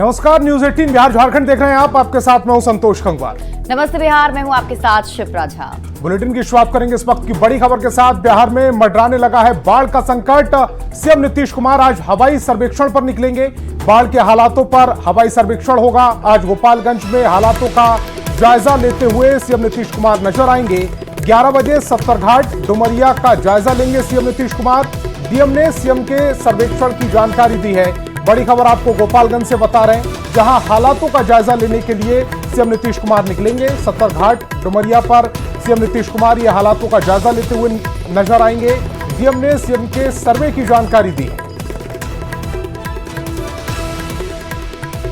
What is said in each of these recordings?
नमस्कार, न्यूज 18 बिहार झारखंड देख रहे हैं आप। आपके साथ मैं हूं संतोष खंगवार। नमस्ते बिहार, मैं हूं आपके साथ शिप्रा झा। बुलेटिन की शुरुआत करेंगे इस वक्त की बड़ी खबर के साथ। बिहार में मंडराने लगा है बाढ़ का संकट। सीएम नीतीश कुमार आज हवाई सर्वेक्षण पर निकलेंगे। बाढ़ के हालातों पर हवाई सर्वेक्षण होगा। आज गोपालगंज में हालातों का जायजा लेते हुए सीएम नीतीश कुमार नजर आएंगे। 11 बजे सत्तरघाट डुमरिया का जायजा लेंगे सीएम नीतीश कुमार। डीएम ने सीएम के सर्वेक्षण की जानकारी दी है। बड़ी खबर आपको गोपालगंज से बता रहे हैं, जहां हालातों का जायजा लेने के लिए सीएम नीतीश कुमार निकलेंगे। सत्तरघाट डुमरिया पर सीएम नीतीश कुमार ये हालातों का जायजा लेते हुए नजर आएंगे। डीएम ने सीएम के सर्वे की जानकारी दी है।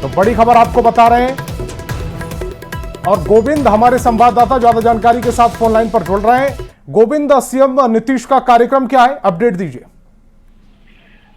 तो बड़ी खबर आपको बता रहे हैं और गोविंद हमारे संवाददाता ज्यादा जानकारी के साथ फोन लाइन पर जुड़ रहे हैं। गोविंद, सीएम नीतीश का कार्यक्रम क्या है, अपडेट दीजिए।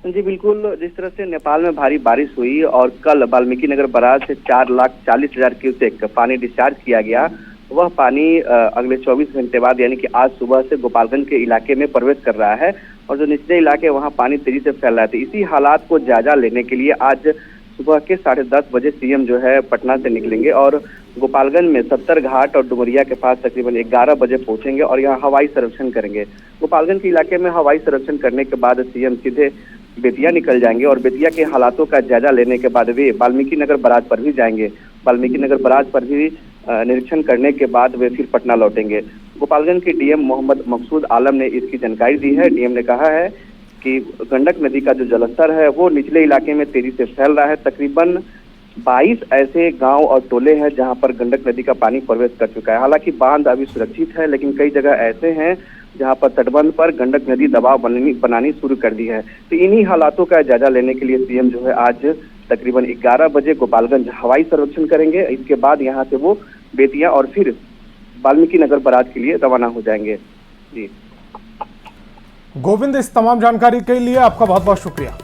जी बिल्कुल, जिस तरह से नेपाल में भारी बारिश हुई और कल वाल्मीकि नगर बराज से 4,40,000 क्यूसेक पानी डिस्चार्ज किया गया, वह पानी अगले 24 घंटे बाद यानी कि आज सुबह से गोपालगंज के इलाके में प्रवेश कर रहा है और जो निचले इलाके वहां पानी तेजी से फैल रहा है। इसी हालात को जायजा लेने के लिए आज सुबह के 10:30 बजे सीएम जो है पटना से निकलेंगे और गोपालगंज में सत्तरघाट और डुमरिया के पास तकरीबन 11 बजे पहुंचेंगे और यहाँ हवाई सर्वेक्षण करेंगे। गोपालगंज के इलाके में हवाई सर्वेक्षण करने के बाद सीएम सीधे बेतिया निकल जाएंगे और बेतिया के हालातों का जायजा लेने के बाद वे वाल्मीकि नगर बराज पर भी जाएंगे। वाल्मीकि नगर बराज पर भी निरीक्षण करने के बाद वे फिर पटना लौटेंगे। गोपालगंज के डीएम मोहम्मद मकसूद आलम ने इसकी जानकारी दी है। डीएम ने कहा है कि गंडक नदी का जो जलस्तर है वो निचले इलाके में तेजी से फैल रहा है। तकरीबन 22 ऐसे गांव और टोले हैं जहां पर गंडक नदी का पानी प्रवेश कर चुका है। हालांकि बांध अभी सुरक्षित है, लेकिन कई जगह ऐसे हैं जहां पर तटबंध पर गंडक नदी दबाव बनानी शुरू कर दी है। तो इन्हीं हालातों का जायजा लेने के लिए सीएम जो है आज तकरीबन 11 बजे गोपालगंज हवाई सर्वेक्षण करेंगे। इसके बाद यहां से वो बेतिया और फिर वाल्मीकि नगर बराज के लिए रवाना हो जाएंगे। जी गोविंद, इस तमाम जानकारी के लिए आपका बहुत बहुत शुक्रिया।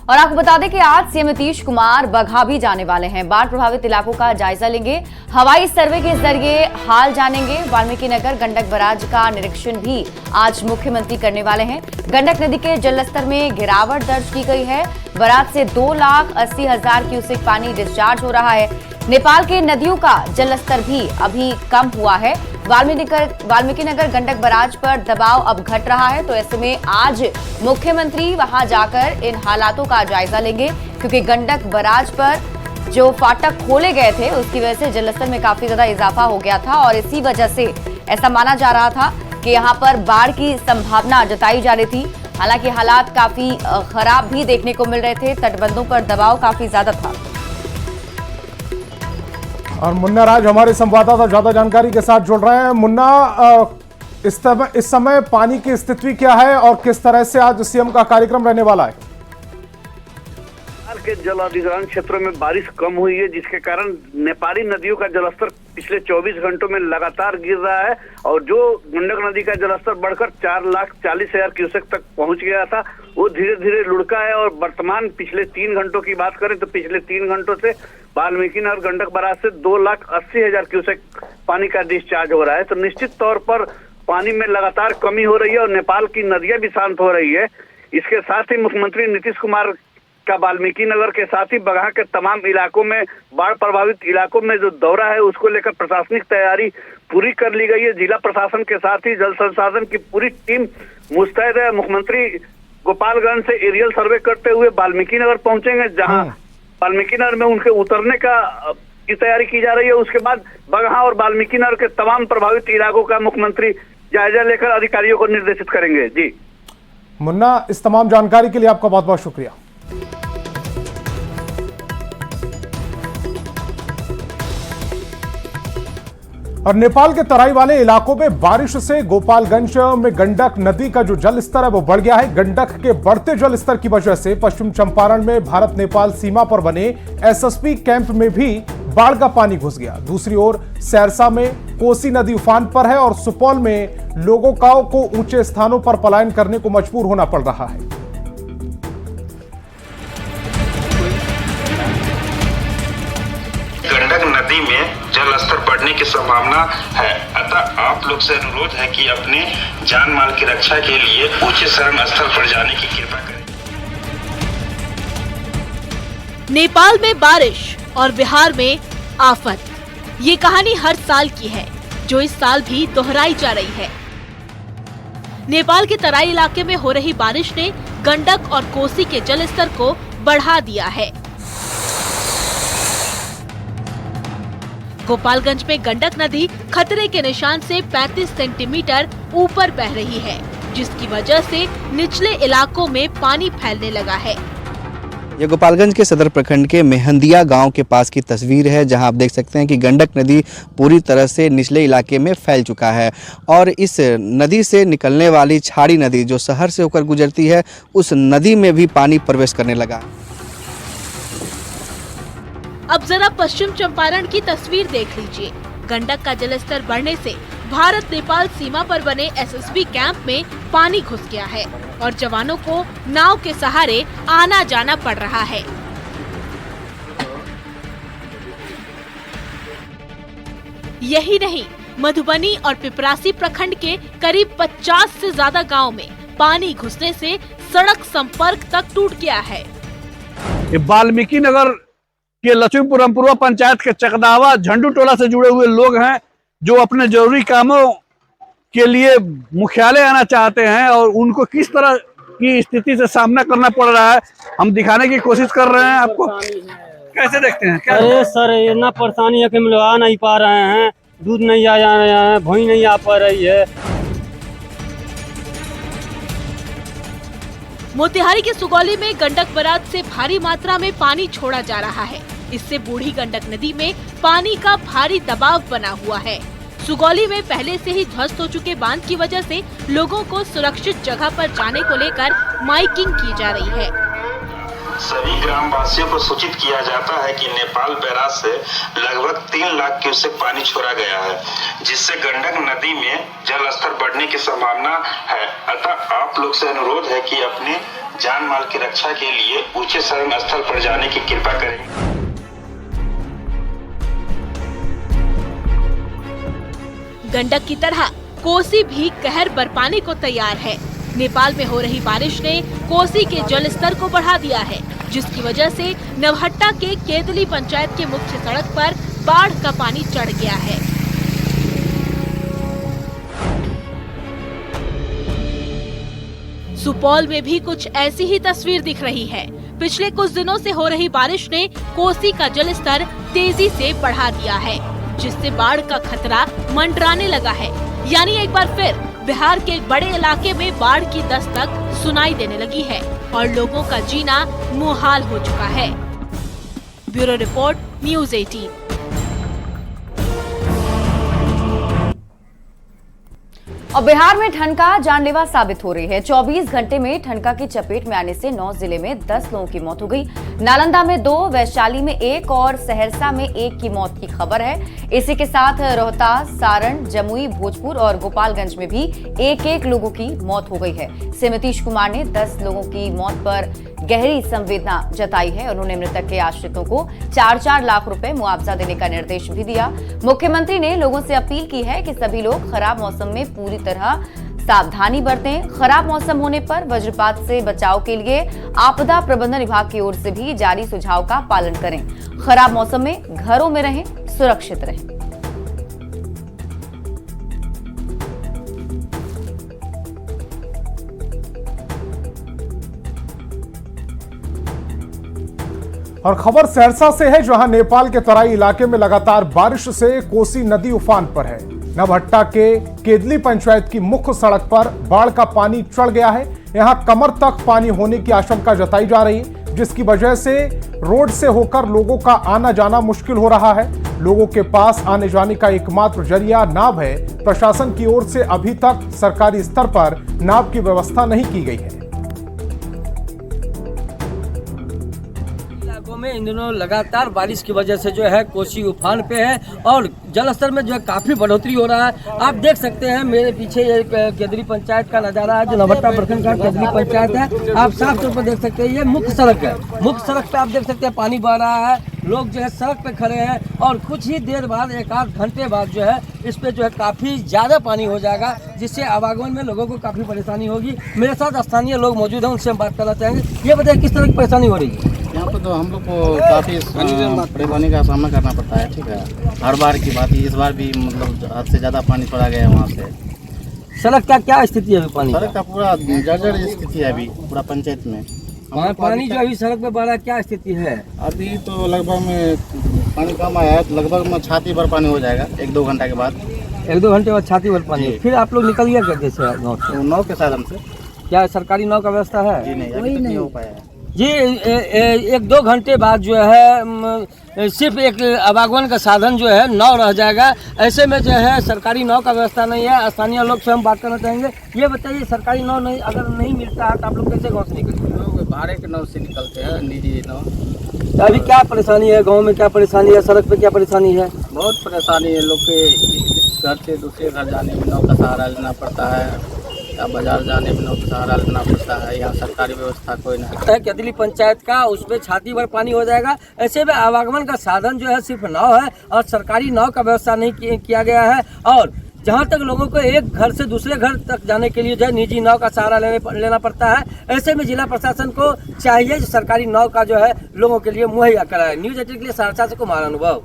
और आपको बता दें कि आज सीएम नीतीश कुमार बगहा भी जाने वाले हैं। बाढ़ प्रभावित इलाकों का जायजा लेंगे, हवाई सर्वे के जरिए हाल जानेंगे। वाल्मीकि नगर गंडक बराज का निरीक्षण भी आज मुख्यमंत्री करने वाले हैं। गंडक नदी के जलस्तर में गिरावट दर्ज की गई है। बराज से 2,80,000 क्यूसेक पानी डिस्चार्ज हो रहा है। नेपाल के नदियों का जलस्तर भी अभी कम हुआ है। वाल्मीकि नगर गंडक बराज पर दबाव अब घट रहा है, तो ऐसे में आज मुख्यमंत्री वहां जाकर इन हालातों का जायजा लेंगे, क्योंकि गंडक बराज पर जो फाटक खोले गए थे उसकी वजह से जलस्तर में काफी ज्यादा इजाफा हो गया था और इसी वजह से ऐसा माना जा रहा था कि यहाँ पर बाढ़ की संभावना जताई जा रही थी। हालांकि हालात काफी खराब भी देखने को मिल रहे थे, तटबंधों पर दबाव काफी ज्यादा था। और मुन्ना राज हमारे संवाददाता ज्यादा जानकारी के साथ जुड़ रहे हैं। मुन्ना, इस समय पानी की स्थिति क्या है और किस तरह से आज सीएम का कार्यक्रम रहने वाला है? के जल अधिग्रहण क्षेत्रों में बारिश कम हुई है, जिसके कारण नेपाली नदियों का जलस्तर पिछले 24 घंटों में लगातार गिर रहा है और जो गंडक नदी का जलस्तर बढ़कर 4,40,000 क्यूसेक तक पहुंच गया था, वो धीरे धीरे लुढ़का है और वर्तमान पिछले 3 घंटों की बात करें तो पिछले 3 घंटों से वाल्मीकि नगर गंडक बराज से 2,80,000 क्यूसेक पानी का डिस्चार्ज हो रहा है। तो निश्चित तौर पर पानी में लगातार कमी हो रही है और नेपाल की नदियां भी शांत हो रही है। इसके साथ ही मुख्यमंत्री नीतीश कुमार का वाल्मीकि नगर के साथ ही बगहा के तमाम इलाकों में, बाढ़ प्रभावित इलाकों में जो दौरा है उसको लेकर प्रशासनिक तैयारी पूरी कर ली गई है। जिला प्रशासन के साथ ही जल संसाधन की पूरी टीम मुस्तैद है। मुख्यमंत्री गोपालगंज से एरियल सर्वे करते हुए वाल्मीकि नगर पहुंचेंगे, जहां वाल्मीकि नगर में उनके उतरने की तैयारी की जा रही है। उसके बाद बगहा और वाल्मीकि नगर के तमाम प्रभावित इलाकों का मुख्यमंत्री जायजा लेकर अधिकारियों को निर्देशित करेंगे। जी मुन्ना, इस तमाम जानकारी के लिए आपका बहुत बहुत शुक्रिया। और नेपाल के तराई वाले इलाकों में बारिश से गोपालगंज में गंडक नदी का जो जल स्तर है वो बढ़ गया है। गंडक के बढ़ते जल स्तर की वजह से पश्चिम चंपारण में भारत नेपाल सीमा पर बने एसएसपी कैंप में भी बाढ़ का पानी घुस गया। दूसरी ओर सैरसा में कोसी नदी उफान पर है और सुपौल में लोगों को ऊंचे स्थानों पर पलायन करने को मजबूर होना पड़ रहा है। गंडक नदी में जल स्तर बढ़ने की संभावना है, अतः आप लोग से अनुरोध है कि अपने जान माल की रक्षा के लिए ऊंचे शरण स्थल पर जाने की कृपा करें। नेपाल में बारिश और बिहार में आफत, ये कहानी हर साल की है जो इस साल भी दोहराई जा रही है। नेपाल के तराई इलाके में हो रही बारिश ने गंडक और कोसी के जलस्तर को बढ़ा दिया है। गोपालगंज में गंडक नदी खतरे के निशान से 35 सेंटीमीटर ऊपर बह रही है, जिसकी वजह से निचले इलाकों में पानी फैलने लगा है। ये गोपालगंज के सदर प्रखंड के मेहंदिया गांव के पास की तस्वीर है, जहां आप देख सकते हैं कि गंडक नदी पूरी तरह से निचले इलाके में फैल चुका है और इस नदी से निकलने वाली छाड़ी नदी जो शहर से होकर गुजरती है, उस नदी में भी पानी प्रवेश करने लगा। अब जरा पश्चिम चंपारण की तस्वीर देख लीजिए। गंडक का जलस्तर बढ़ने से भारत नेपाल सीमा पर बने एसएसबी कैंप में पानी घुस गया है और जवानों को नाव के सहारे आना जाना पड़ रहा है। यही नहीं, मधुबनी और पिपरासी प्रखंड के करीब 50 से ज्यादा गांव में पानी घुसने से सड़क संपर्क तक टूट गया है। वाल्मीकि नगर के लक्ष्मीपुरमपुरा पंचायत के चकदावा झंडू टोला से जुड़े हुए लोग हैं जो अपने जरूरी कामों के लिए मुख्यालय आना चाहते हैं और उनको किस तरह की स्थिति से सामना करना पड़ रहा है हम दिखाने की कोशिश कर रहे हैं। आपको कैसे देखते हैं? अरे सर, इतना परेशानी है कि हम लोग आ नहीं पा रहे हैं, दूध नहीं आ रहे हैं, भैंस नहीं आ पा रही है। मोतिहारी के सुगौली में गंडक बराज से भारी मात्रा में पानी छोड़ा जा रहा है। इससे बूढ़ी गंडक नदी में पानी का भारी दबाव बना हुआ है। सुगौली में पहले से ही ध्वस्त हो चुके बांध की वजह से लोगों को सुरक्षित जगह पर जाने को लेकर माइकिंग की जा रही है। सभी ग्रामवासियों को सूचित किया जाता है कि नेपाल बैराज से लगभग 3 लाख क्यूसेक पानी छोड़ा गया है, जिससे गंडक नदी में जल स्तर बढ़ने की संभावना है। अतः आप लोग से अनुरोध है कि अपने जान माल की रक्षा के लिए ऊंचे शरण स्थल पर जाने की कृपा करें। गंडक की तरह कोसी भी कहर बरपाने को तैयार है। नेपाल में हो रही बारिश ने कोसी के जलस्तर को बढ़ा दिया है, जिसकी वजह से नवहट्टा के केदली पंचायत के मुख्य सड़क पर बाढ़ का पानी चढ़ गया है। सुपौल में भी कुछ ऐसी ही तस्वीर दिख रही है। पिछले कुछ दिनों से हो रही बारिश ने कोसी का जलस्तर तेजी से बढ़ा दिया है, जिससे बाढ़ का खतरा मंडराने लगा है। यानी एक बार फिर बिहार के एक बड़े इलाके में बाढ़ की दस्तक सुनाई देने लगी है और लोगों का जीना मुहाल हो चुका है। Bureau report, news 18। और बिहार में ठनका जानलेवा साबित हो रही है। 24 घंटे में ठनका की चपेट में आने से 9 जिले में 10 लोगों की मौत हो गई। नालंदा में 2, वैशाली में 1 और सहरसा में 1 की मौत की खबर है। इसी के साथ रोहतास, सारण, जमुई, भोजपुर और गोपालगंज में भी 1-1 लोगों की मौत हो गई है। सीएम नीतीश कुमार ने 10 लोगों की मौत पर गहरी संवेदना जताई है। उन्होंने मृतक के आश्रितों को 4-4 लाख रुपए मुआवजा देने का निर्देश भी दिया। मुख्यमंत्री ने लोगों से अपील की है कि सभी लोग खराब मौसम में पूरी तरह सावधानी बरतें। खराब मौसम होने पर वज्रपात से बचाव के लिए आपदा प्रबंधन विभाग की ओर से भी जारी सुझाव का पालन करें। खराब मौसम में घरों में रहें, सुरक्षित रहें। और खबर सहरसा से है, जहां नेपाल के तराई इलाके में लगातार बारिश से कोसी नदी उफान पर है। नवहट्टा के केदली पंचायत की मुख्य सड़क पर बाढ़ का पानी चढ़ गया है। यहां कमर तक पानी होने की आशंका जताई जा रही है, जिसकी वजह से रोड से होकर लोगों का आना जाना मुश्किल हो रहा है। लोगों के पास आने जाने का एकमात्र जरिया नाव है। प्रशासन की ओर से अभी तक सरकारी स्तर पर नाव की व्यवस्था नहीं की गई है। में इन दिनों लगातार बारिश की वजह से जो है कोसी उफान पे है और जलस्तर में जो है काफी बढ़ोतरी हो रहा है। आप देख सकते हैं मेरे पीछे ये केदली पंचायत का नजारा है, जो नवहट्टा प्रखंड का केदली पंचायत है। आप साफ तौर पर देख सकते हैं ये मुख्य सड़क है। मुख्य सड़क पे आप देख सकते हैं पानी बह रहा है, लोग जो है सड़क पे खड़े हैं और कुछ ही देर बाद, 1-8 घंटे बाद जो है इस पे जो है काफी ज्यादा पानी हो जाएगा, जिससे आवागमन में लोगों को काफी परेशानी होगी। मेरे साथ स्थानीय लोग मौजूद हैं, उनसे हम बात करना चाहेंगे। ये बताइए किस तरह की परेशानी हो रही है? यहाँ पे तो हम लोग को काफ़ी परेशानी का सामना करना पड़ता है। ठीक है, हर बार की बात ही, इस बार भी मतलब हद से ज़्यादा पानी छोड़ा गया है वहाँ से। सड़क का क्या स्थिति है अभी? पानी सड़क का पूरा जर्जर स्थिति है अभी पूरा पंचायत में। पानी जो अभी सड़क पे बढ़ा है, क्या स्थिति है? अभी तो लगभग में पानी कम आया है, लगभग में छाती भर पानी हो जाएगा 1-2 घंटा के बाद। 1-2 घंटे बाद छाती भर पानी। फिर आप लोग निकल गया क्या जैसे नाव के साधन से? क्या सरकारी नाव का व्यवस्था है? जी नहीं, अभी तक नहीं हो पाया है जी। 1-2 घंटे बाद जो है सिर्फ एक आवागमन का साधन जो है नाव रह जाएगा। ऐसे में जो है सरकारी नाव का व्यवस्था नहीं है। स्थानीय लोग से हम बात करना चाहेंगे। ये बताइए, सरकारी नाव नहीं अगर नहीं मिलता है तो आप लोग कैसे गाँव से निकलते हैं? भाड़े के नाव से निकलते हैं, निजी नाव। तो अभी क्या परेशानी है गाँव में? क्या परेशानी है? सड़क पे क्या परेशानी है? बहुत परेशानी है, लोग के इस घर से दूसरे घर जाने में नाव का सहारा लेना पड़ता है, या बाजार जाने में नाव का सहारा लेना पड़ता है। यहाँ सरकारी व्यवस्था कोई नहीं है। केदली पंचायत का उसमें छाती भर पानी हो जाएगा। ऐसे में आवागमन का साधन जो है सिर्फ नाव है और सरकारी नाव का व्यवस्था नहीं किया गया है। और जहाँ तक लोगों को एक घर से दूसरे घर तक जाने के लिए जो है निजी नाव का सहारा लेना पड़ता है। ऐसे में जिला प्रशासन को चाहिए सरकारी नाव का जो है लोगों के लिए मुहैया कराए। न्यूज़ 18 के लिए सहरसा से कुमार अनुभव।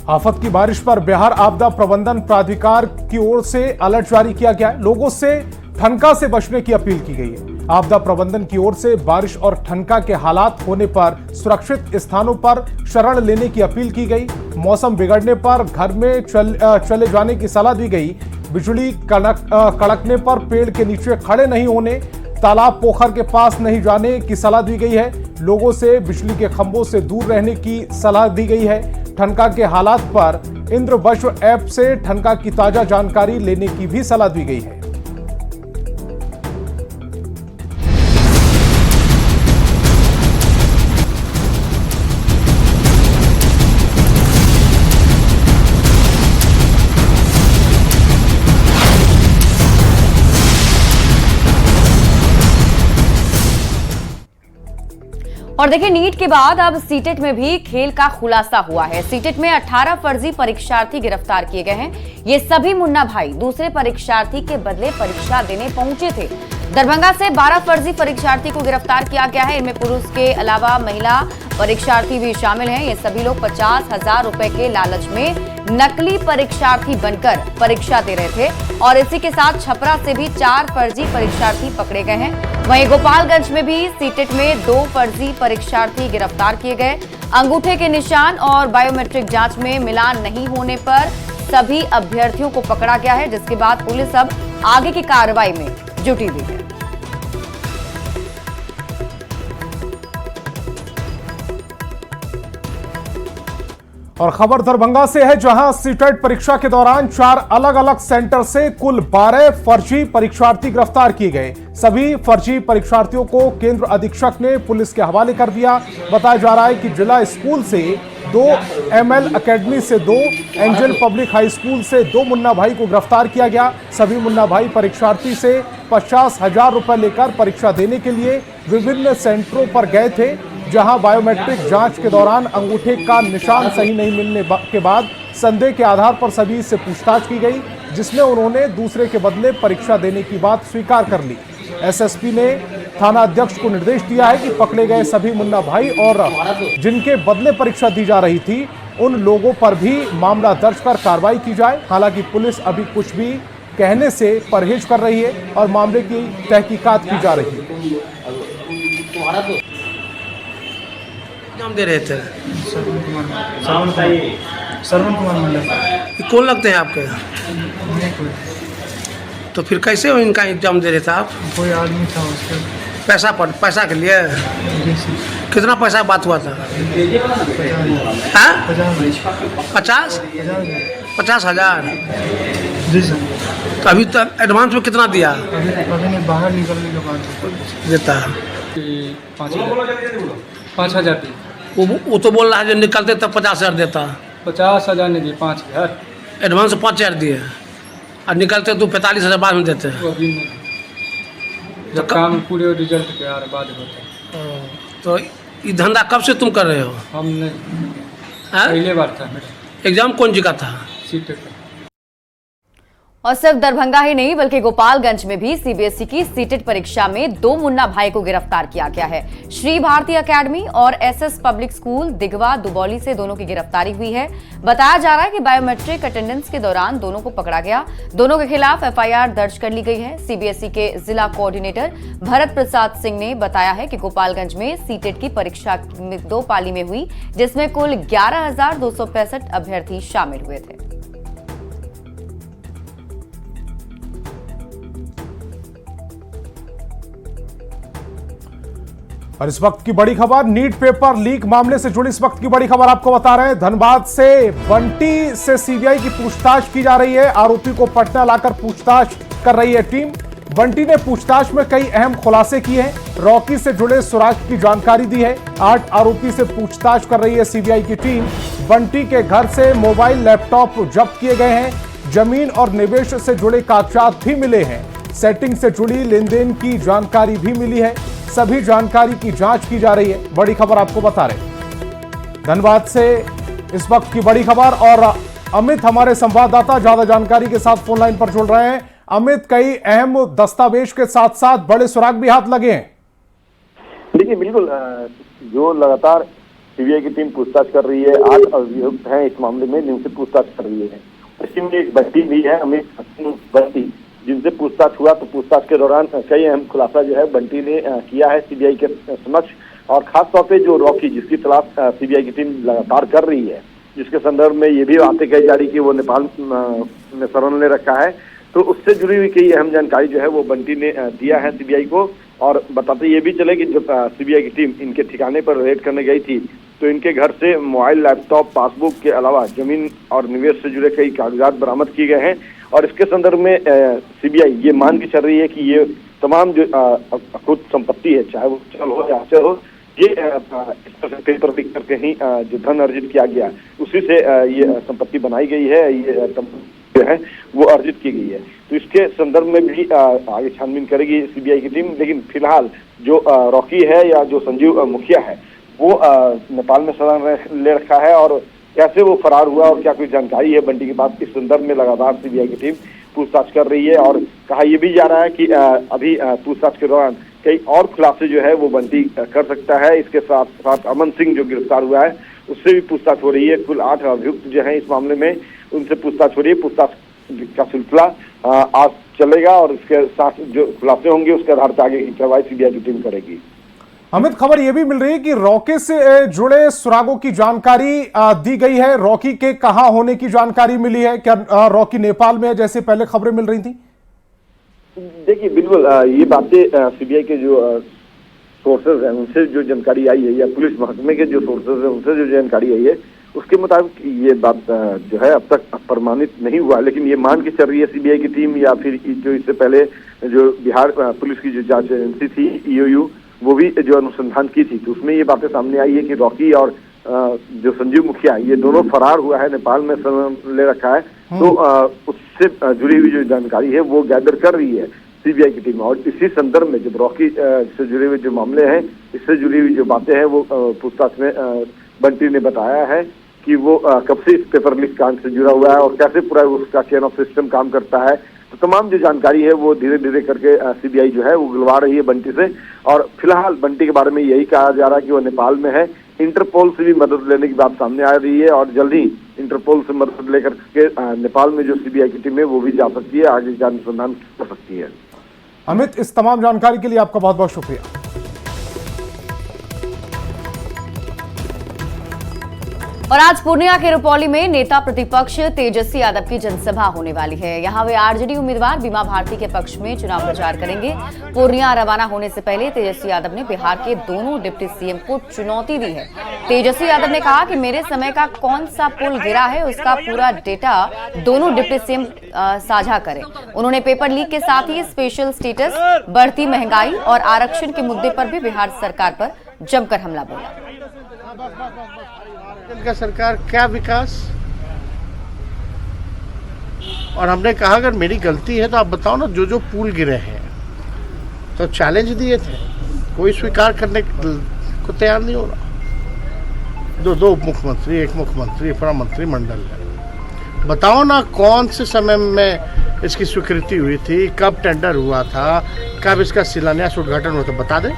आफत की बारिश पर बिहार आपदा प्रबंधन प्राधिकार की ओर से अलर्ट जारी किया गया है। लोगों से ठनका से बचने की अपील की गई है। आपदा प्रबंधन की ओर से बारिश और ठनका के हालात होने पर सुरक्षित स्थानों पर शरण लेने की अपील की गई। मौसम बिगड़ने पर घर में चले जाने की सलाह दी गई। बिजली कड़कने पर पेड़ के नीचे खड़े नहीं होने, तालाब पोखर के पास नहीं जाने की सलाह दी गई है। लोगों से बिजली के खंभों से दूर रहने की सलाह दी गई है। ठनका के हालात पर इंद्रवज्र ऐप से ठनका की ताजा जानकारी लेने की भी सलाह दी गई है। और देखिए, नीट के बाद अब सीटेट में भी खेल का खुलासा हुआ है। सीटेट में 18 फर्जी परीक्षार्थी गिरफ्तार किए गए हैं। ये सभी मुन्ना भाई दूसरे परीक्षार्थी के बदले परीक्षा देने पहुंचे थे। दरभंगा से 12 फर्जी परीक्षार्थी को गिरफ्तार किया गया है। इनमें पुरुष के अलावा महिला परीक्षार्थी भी शामिल हैं। ये सभी लोग 50,000 रुपए के लालच में नकली परीक्षार्थी बनकर परीक्षा दे रहे थे। और इसी के साथ छपरा से भी 4 फर्जी परीक्षार्थी पकड़े गए हैं। वहीं गोपालगंज में भी सीटेट में 2 फर्जी परीक्षार्थी गिरफ्तार किए गए। अंगूठे के निशान और बायोमेट्रिक जांच में मिलान नहीं होने पर सभी अभ्यर्थियों को पकड़ा गया है, जिसके बाद पुलिस अब आगे की कार्रवाई में जुटी हुई है। और खबर दरभंगा से है, जहां सीटेट परीक्षा के दौरान 4 अलग अलग सेंटर से कुल 12 फर्जी परीक्षार्थी गिरफ्तार किए गए। सभी फर्जी परीक्षार्थियों को केंद्र अधीक्षक ने पुलिस के हवाले कर दिया। बताया जा रहा है कि जिला स्कूल से 2, ML अकेडमी से 2, एंजल पब्लिक हाई स्कूल से 2 मुन्ना भाई को गिरफ्तार किया गया। सभी मुन्ना भाई परीक्षार्थी से 50,000 रुपए लेकर परीक्षा देने के लिए विभिन्न सेंटरों पर गए थे, जहां बायोमेट्रिक जांच के दौरान अंगूठे का निशान सही नहीं मिलने के बाद संदेह के आधार पर सभी से पूछताछ की गई, जिसमें उन्होंने दूसरे के बदले परीक्षा देने की बात स्वीकार कर ली। एसएसपी ने थाना अध्यक्ष को निर्देश दिया है कि पकड़े गए सभी मुन्ना भाई और जिनके बदले परीक्षा दी जा रही थी, उन लोगों पर भी मामला दर्ज कर कार्रवाई की जाए। हालांकि पुलिस अभी कुछ भी कहने से परहेज कर रही है और मामले की तहकीकात की जा रही है। नाम दे रहे थे श्रवण कुमार मंडल। कौन लगते हैं आपके? तो फिर कैसे इनका एग्जाम दे रहे थे आप? कोई आदमी था उसके पैसा के लिए? कितना पैसा बात हुआ था? 50,000? जी सर। तो अभी तक एडवांस में कितना दिया? अभी नहीं, बाहर निकलने के बाद देता है 5,000 दी। वो तो बोल रहा है जो निकलते तब 50,000 देता। 50,000 नहीं दिए, 5,000 एडवांस 5,000 दिए और निकलते तो 45,000 बाद में देते हैं। जब काम पूरे रिजल्ट के बाद होता है। तो ये धंधा कब से तुम कर रहे हो? हम नहीं, पहले बार था मेरा। एग्जाम कौन जगह था? सीटेट। और सिर्फ दरभंगा ही नहीं बल्कि गोपालगंज में भी सीबीएसई की सीटेट परीक्षा में 2 मुन्ना भाई को गिरफ्तार किया गया है। श्री भारती एकेडमी और SS public school Digwa Dubauli से दोनों की गिरफ्तारी हुई है। बताया जा रहा है कि बायोमेट्रिक अटेंडेंस के दौरान दोनों को पकड़ा गया। दोनों के खिलाफ एफआईआर दर्ज कर ली गई है। सीबीएसई के जिला कोऑर्डिनेटर भरत प्रसाद सिंह ने बताया है कि गोपालगंज में सीटेट की परीक्षा 2 पाली में हुई, जिसमें कुल 11,265 अभ्यर्थी शामिल हुए थे। और इस वक्त की बड़ी खबर, नीट पेपर लीक मामले से जुड़ी इस वक्त की बड़ी खबर आपको बता रहे हैं। धनबाद से बंटी से सीबीआई की पूछताछ की जा रही है। आरोपी को पटना लाकर पूछताछ कर रही है टीम। बंटी ने पूछताछ में कई अहम खुलासे किए हैं। रॉकी से जुड़े सुराग की जानकारी दी है। 8 आरोपी से पूछताछ कर रही है सीबीआई की टीम। बंटी के घर से मोबाइल, लैपटॉप जब्त किए गए हैं। जमीन और निवेश से जुड़े कागजात भी मिले हैं। सेटिंग से जुड़ी लेन देन की जानकारी भी मिली है। सभी जानकारी की जांच की जा रही है। बड़ी खबर आपको बता रहे हैं धनबाद से इस वक्त की बड़ी खबर। और अमित हमारे संवाददाता ज्यादा जानकारी के साथ फोन लाइन पर जुड़ रहे हैं। अमित, कई अहम दस्तावेज के साथ साथ बड़े सुराग भी हाथ लगे हैं। देखिए, बिल्कुल जो लगातार सीबीआई की टीम पूछताछ कर रही है, 8 अभियुक्त हैं इस मामले में जिनसे पूछताछ कर रही है। इसमें एक बंटी भी है, अमित बंटी, जिनसे पूछताछ हुआ तो पूछताछ के दौरान कई अहम खुलासा जो है बंटी ने किया है सीबीआई के समक्ष। और खास तौर पे जो रॉकी, जिसकी तलाश सीबीआई की टीम लगातार कर रही है, जिसके संदर्भ में ये भी बातें कही जा रही कि वो नेपाल में शरण ले रखा है, तो उससे जुड़ी हुई कई अहम जानकारी जो है वो बंटी ने दिया है सीबीआई को। और बताते ये भी चले कि जब सीबीआई की टीम इनके ठिकाने पर रेड करने गई थी तो इनके घर से मोबाइल, लैपटॉप, पासबुक के अलावा जमीन और निवेश से जुड़े कई कागजात बरामद किए गए हैं। और इसके संदर्भ में सीबीआई ये मान के चल रही है कि ये तमाम जो अखुद संपत्ति है, चाहे वो चल हो या अचल हो, ये इस तरह से पेपर लिख करके ही जो धन अर्जित किया गया उसी से ये संपत्ति बनाई गई है, ये जो है वो अर्जित की गई है। तो इसके संदर्भ में भी आगे छानबीन करेगी सीबीआई की टीम। लेकिन फिलहाल जो रॉकी है या जो संजीव मुखिया है वो नेपाल में शरण ले रखा है। और कैसे वो फरार हुआ और क्या कोई जानकारी है बंटी के पास, इस संदर्भ में लगातार सीबीआई की टीम पूछताछ कर रही है। और कहा यह भी जा रहा है कि अभी पूछताछ के दौरान कई और खुलासे जो है वो बंटी कर सकता है। इसके साथ साथ अमन सिंह जो गिरफ्तार हुआ है उससे भी पूछताछ हो रही है। कुल 8 अभियुक्त जो है इस मामले में, उनसे पूछताछ हो रही है। पूछताछ का सिलसिला आज चलेगा और इसके साथ जो खुलासे होंगे उसके आधार पर आगे की कार्रवाई सीबीआई की टीम करेगी। अमित, खबर यह भी मिल रही है कि रॉकी से जुड़े सुरागों की जानकारी दी गई है। रॉकी के कहां होने की जानकारी मिली है? क्या रॉकी नेपाल में है जैसे पहले खबरें मिल रही थी? देखिए, बिल्कुल ये बातें सीबीआई के जो सोर्सेज हैं उनसे जो जानकारी आई है, या पुलिस महकमे के जो सोर्सेज हैं उनसे जो जानकारी आई है, उसके मुताबिक ये बात जो है अब तक प्रमाणित नहीं हुआ। लेकिन ये मान के चल रही है सीबीआई की टीम, या फिर जो इससे पहले जो बिहार पुलिस की जो जांच एजेंसी थी ईओयू, वो भी जो अनुसंधान की थी, तो उसमें ये बातें सामने आई है कि रॉकी और जो संजीव मुखिया ये दोनों फरार हुआ है, नेपाल में शरण ले रखा है। तो उससे जुड़ी हुई जो जानकारी है वो गैदर कर रही है सीबीआई की टीम। और इसी संदर्भ में जब रॉकी से जुड़े हुए जो मामले हैं, इससे जुड़ी हुई जो बातें हैं वो पूछताछ में बंटी ने बताया है कि वो कब से इस पेपर लीक कांड से जुड़ा हुआ है और कैसे पूरा उसका चेन ऑफ सिस्टम काम करता है। तो तमाम जो जानकारी है वो धीरे धीरे करके सीबीआई जो है वो गिलवा रही है बंटी से। और फिलहाल बंटी के बारे में यही कहा जा रहा है कि वो नेपाल में है। इंटरपोल से भी मदद लेने की बात सामने आ रही है और जल्द ही इंटरपोल से मदद लेकर के नेपाल में जो सीबीआई की टीम है वो भी जा सकती है, आगे का अनुसंधान कर सकती है। अमित, इस तमाम जानकारी के लिए आपका बहुत बहुत शुक्रिया। और आज पूर्णिया के रुपौली में नेता प्रतिपक्ष तेजस्वी यादव की जनसभा होने वाली है। यहां वे आरजेडी उम्मीदवार बीमा भारती के पक्ष में चुनाव प्रचार करेंगे। पूर्णिया रवाना होने से पहले तेजस्वी यादव ने बिहार के दोनों डिप्टी सीएम को चुनौती दी है। तेजस्वी यादव ने कहा कि मेरे समय का कौन सा पुल गिरा है उसका पूरा डेटा दोनों डिप्टी सीएम साझा करें। उन्होंने पेपर लीक के साथ ही स्पेशल स्टेटस, बढ़ती महंगाई और आरक्षण के मुद्दे पर भी बिहार सरकार पर जमकर हमला बोला। का सरकार क्या विकास, और हमने कहा अगर मेरी गलती है तो आप बताओ ना, जो जो पुल गिरे हैं तो चैलेंज दिए थे, कोई स्वीकार करने को तैयार नहीं हो रहा। दो मुख्यमंत्री, एक मुख्यमंत्री, पूरा मंत्रिमंडल है, बताओ ना कौन से समय में इसकी स्वीकृति हुई थी, कब टेंडर हुआ था, कब इसका शिलान्यास उद्घाटन हुआ था, बता दें।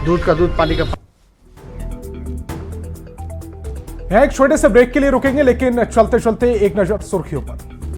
दूध का दूध, पानी का पानी। यहाँ एक छोटे से ब्रेक के लिए रुकेंगे, लेकिन चलते चलते एक नजर सुर्खियों पर।